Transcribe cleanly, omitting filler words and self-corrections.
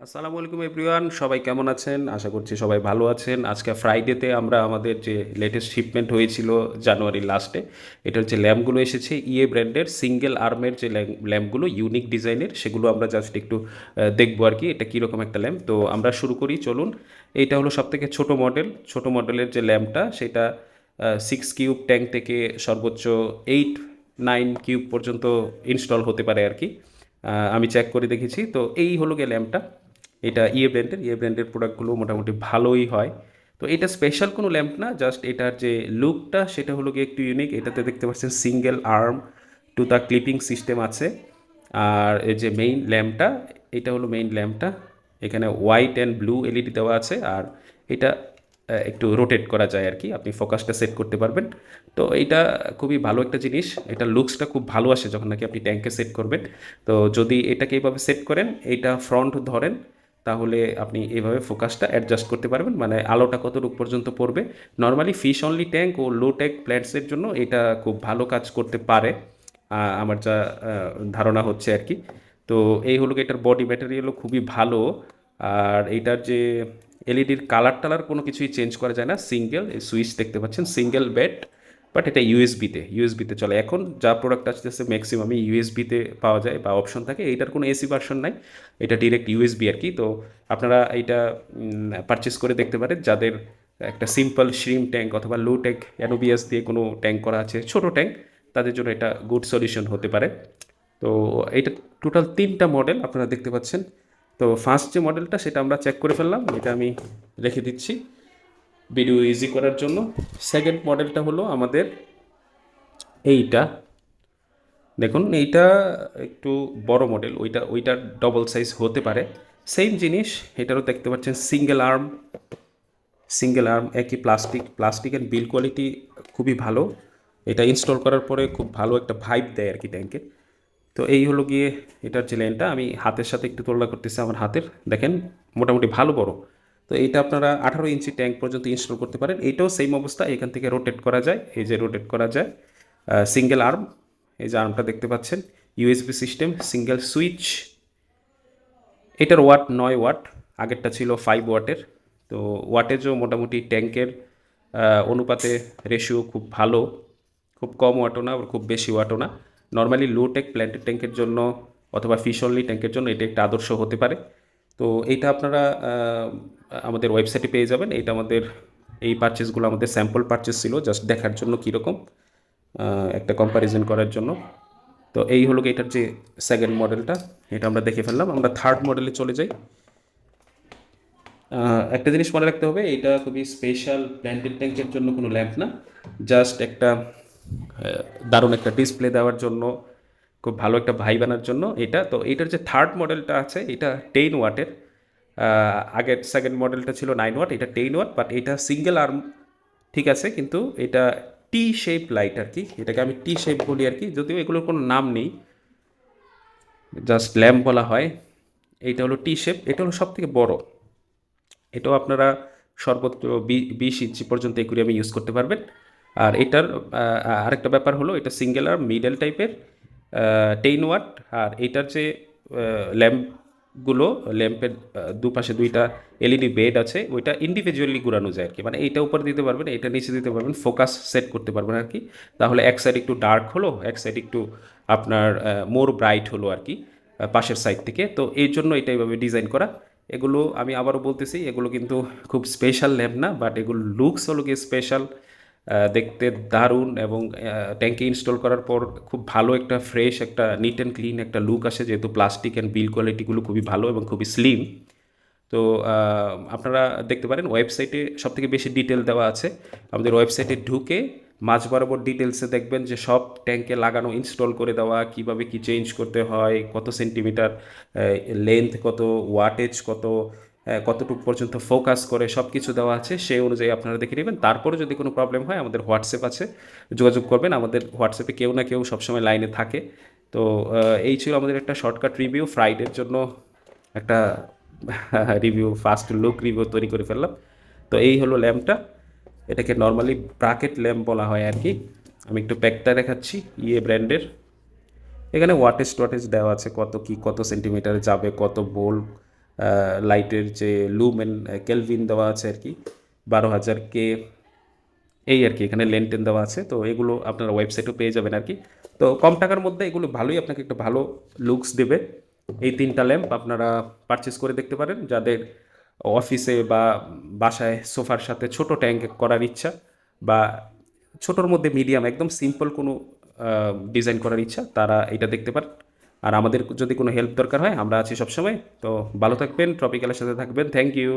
আসসালামু আলাইকুম এভরিওয়ান, সবাই কেমন আছেন? আশা করছি সবাই ভালো আছেন। আজকে ফ্রাইডেতে আমরা আমাদের যে লেটেস্ট শিপমেন্ট হয়েছিল জানুয়ারির লাস্টে, এটার যে ল্যাম্পগুলো এসেছে ইয়ে ব্র্যান্ডের সিঙ্গেল আর্মের যে ল্যাম্পগুলো ইউনিক ডিজাইনের, সেগুলো আমরা জাস্ট একটু দেখবো আর কি এটা কীরকম একটা ল্যাম্প। তো আমরা শুরু করি, চলুন। এইটা হলো সবথেকে ছোট মডেল। ছোট মডেলের যে ল্যাম্পটা সেটা 6 কিউব ট্যাঙ্ক থেকে সর্বোচ্চ 8-9 কিউব পর্যন্ত ইনস্টল হতে পারে আর কি। আমি চেক করে দেখেছি। তো এই হলো গিয়ে ল্যাম্পটা। এটা ইয়ে ব্র্যান্ডের প্রোডাক্টগুলো মোটামুটি ভালোই হয়। তো এটা স্পেশাল কোনো ল্যাম্প না, জাস্ট এটার যে লুকটা সেটা হলো গিয়ে একটু ইউনিক। এটাতে দেখতে পাচ্ছেন single arm to the clipping system আছে। আর এই যে মেইন ল্যাম্পটা, এটা হলো মেইন ল্যাম্পটা। এখানে হোয়াইট অ্যান্ড ব্লু এলইডি দেওয়া আছে। আর এটা একটু রোটেট করা যায় আর কি, আপনি ফোকাসটা সেট করতে পারবেন। তো এটা খুবই ভালো একটা জিনিস। এটা লুকসটা খুব ভালো আসে যখন নাকি আপনি ট্যাঙ্কে সেট করবেন। তো যদি এটাকে এইভাবে সেট করেন, এইটা ফ্রন্ট ধরেন, তাহলে আপনি এভাবে ফোকাসটা অ্যাডজাস্ট করতে পারবেন, মানে আলোটা কতটুকু পর্যন্ত পড়বে। নর্মালি ফিশ অনলি ট্যাঙ্ক ও লো ট্যাঙ্ক প্ল্যান্টসের জন্য এটা খুব ভালো কাজ করতে পারে, আমার যা ধারণা হচ্ছে আর কি। তো এই হলো কি, এটার বডি ম্যাটেরিয়ালও খুবই ভালো। আর এইটার যে এলইডির কালার টালার কোনো কিছুই চেঞ্জ করা যায় না। সিঙ্গেল এই সুইচ দেখতে পাচ্ছেন, সিঙ্গেল বেড। বাট এটা ইউএসবিতে চলে। এখন যা প্রোডাক্ট আসতেছে ম্যাক্সিমামই ইউএসবিতে পাওয়া যায় বা অপশন থাকে। এইটার কোনো এসি ভার্সন নাই, এটা ডিরেক্ট ইউএসবি আর কি। তো আপনারা এইটা পারচেস করে দেখতে পারেন যাদের একটা সিম্পল শ্রিম ট্যাঙ্ক অথবা লো ট্যাঙ্ক অ্যানোবিয়াস দিয়ে কোনো ট্যাঙ্ক করা আছে, ছোট ট্যাঙ্ক, তাদের জন্য এটা গুড সলিউশন হতে পারে। তো এইটা টোটাল 3টা মডেল আপনারা দেখতে পাচ্ছেন। তো ফার্স্ট যে মডেলটা সেটা আমরা চেক করে ফেললাম, এটা আমি রেখে দিচ্ছি ভিডিও ইজি করার জন্য। সেকেন্ড মডেলটা হলো আমাদের এইটা। দেখুন এইটা একটু বড় মডেল, ওইটার ডবল সাইজ হতে পারে। সেম জিনিস, এটারও দেখতে পাচ্ছেন সিঙ্গেল আর্ম একই প্লাস্টিক অ্যান্ড বিল কোয়ালিটি খুবই ভালো। এটা ইনস্টল করার পরে খুব ভালো একটা ভাইব দেয় আর কি ট্যাঙ্কে। তো এই হলো গিয়ে এটার যে লাইনটা, আমি হাতের সাথে একটু তুলনা করতেছি, আমার হাতের দেখেন মোটামুটি ভালো বড়। তো এইটা আপনারা 18 ইঞ্চি ট্যাঙ্ক পর্যন্ত ইনস্টল করতে পারেন। এইটাও সেম অবস্থা, এখান থেকে রোটেট করা যায়, এই যে রোটেট করা যায়। সিঙ্গেল আর্ম, এই যে আর্মটা দেখতে পাচ্ছেন, ইউএসবি সিস্টেম, সিঙ্গেল সুইচ। এটার ওয়াট 9 ওয়াট, আগেরটা ছিল 5 ওয়াটের। তো ওয়াটেজও মোটামুটি ট্যাঙ্কের অনুপাতে রেশিও খুব ভালো, খুব কম ওয়াটও না, খুব বেশি ওয়াটও না। নর্মালি লো টেক প্ল্যান্টেড ট্যাঙ্কের জন্য অথবা ফিশ অনলি ট্যাঙ্কের জন্য এটা একটা আদর্শ হতে পারে। তো এইটা আপনারা আমাদের ওয়েবসাইটে পেয়ে যাবেন। এটা আমাদের এই পারচেসগুলো আমাদের স্যাম্পল পারচেস ছিল, জাস্ট দেখার জন্য কীরকম একটা কম্প্যারিজন করার জন্য। তো এই হলো এটার যে সেকেন্ড মডেলটা, এটা আমরা দেখে ফেললাম। আমরা থার্ড মডেলে চলে যাই। একটা জিনিস মনে রাখতে হবে, এটা খুবই স্পেশাল প্ল্যান্টেড ট্যাঙ্কের জন্য কোনো ল্যাম্প না, জাস্ট একটা দারুণ একটা ডিসপ্লে দেওয়ার জন্য, খুব ভালো একটা ভাইব আনার জন্য এটা। তো এটার যে থার্ড মডেলটা আছে এটা 10 ওয়াটের। আগের সেকেন্ড মডেলটা ছিল 9 ওয়াট, এটা 10 ওয়াট। বাট এটা সিঙ্গেল আর্ম ঠিক আছে, কিন্তু এটা টি শেপ লাইট আর কি, এটাকে আমি টি শেপ বলি আর কি, যদিও এগুলোর কোনো নাম নেই, জাস্ট ল্যাম্প বলা হয়। এইটা হলো টি শেপ, এটা হলো সব থেকে বড়। এটাও আপনারা সর্বোচ্চ 20 ইঞ্চি পর্যন্ত অ্যাকুরিয়ামে ইউজ করতে পারবেন। আর এটার আরেকটা ব্যাপার হলো, এটা সিঙ্গেল আর মিডল টাইপের 10 ওয়াট। আর এটার যে ল্যাম্পগুলো, ল্যাম্পের দুপাশে 2টা এলইডি বেড আছে, ওইটা ইন্ডিভিজুয়ালি ঘুরানো যায় আর কি, মানে এইটা উপরে দিতে পারবেন, এটা নিচে দিতে পারবেন, ফোকাস সেট করতে পারবেন আর কি। তাহলে এক সাইড একটু ডার্ক হলো, এক সাইড একটু আপনার মোর ব্রাইট হলো আর কি, পাশের সাইড থেকে। তো এই জন্য এটা এইভাবে ডিজাইন করা। এগুলো আমি আবারও বলতেছি, এগুলো কিন্তু খুব স্পেশাল ল্যাম্প না, বাট এগুলো লুকস হলো গিয়ে স্পেশাল, দেখতে দারুণ। এবং ট্যাঙ্কে ইনস্টল করার পর খুব ভালো একটা ফ্রেশ, একটা নিট অ্যান্ড ক্লিন একটা লুক আসে, যেহেতু প্লাস্টিক অ্যান্ড বিল কোয়ালিটিগুলো খুবই ভালো এবং খুবই স্লিম। তো আপনারা দেখতে পারেন ওয়েবসাইটে সবথেকে বেশি ডিটেল দেওয়া আছে। আমাদের ওয়েবসাইটে ঢুকে মাঝ বরাবর ডিটেলসে দেখবেন যে সব ট্যাঙ্কে লাগানো, ইনস্টল করে দেওয়া, কিভাবে কি চেঞ্জ করতে হয়, কত সেন্টিমিটার লেন্থ, কত ওয়াটেজ, কতটুকু পর্যন্ত ফোকাস করে, সব কিছু দেওয়া আছে। সেই অনুযায়ী আপনারা দেখে নেবেন। তারপরে যদি কোনো প্রবলেম হয়, আমাদের হোয়াটসঅ্যাপ আছে, যোগাযোগ করবেন। আমাদের হোয়াটসঅ্যাপে কেউ না কেউ সবসময় লাইনে থাকে। তো এই ছিল আমাদের একটা শর্টকাট রিভিউ, ফ্রাইডের জন্য একটা রিভিউ, ফার্স্ট লুক রিভিউ তৈরি করে ফেললাম। তো এই হলো ল্যাম্পটা, এটাকে নর্মালি ব্রাকেট ল্যাম্প বলা হয় আর কি। আমি একটু প্যাকটা দেখাচ্ছি, ইয়ে ব্র্যান্ডের। এখানে ওয়াটেজ টোয়াটেজ দেওয়া আছে, কত কি কত সেন্টিমিটার যাবে, কত বোল্ট, লাইটের যে লুমেন কেলভিন দেওয়া আছে আর কি, 12,000 কে, এই আর কি। এখানে লেনটেন দেওয়া আছে, তো এগুলো আপনারা ওয়েবসাইটেও পেয়ে যাবেন আর কি। তো কম টাকার মধ্যে এগুলো ভালোই আপনাকে একটা ভালো লুকস দেবে। এই তিনটা ল্যাম্প আপনারা পারচেস করে দেখতে পারেন, যাদের অফিসে বা বাসায় সোফার সাথে ছোট ট্যাঙ্ক করার ইচ্ছা, বা ছোটোর মধ্যে মিডিয়াম একদম সিম্পল কোনো ডিজাইন করার ইচ্ছা, তারা এটা দেখতে পারেন। আর আমাদের যদি কোনো হেল্প দরকার হয়, আমরা আছি সবসময়। তো ভালো থাকবেন, ট্রপিক্যালের সাথে থাকবেন। Thank you.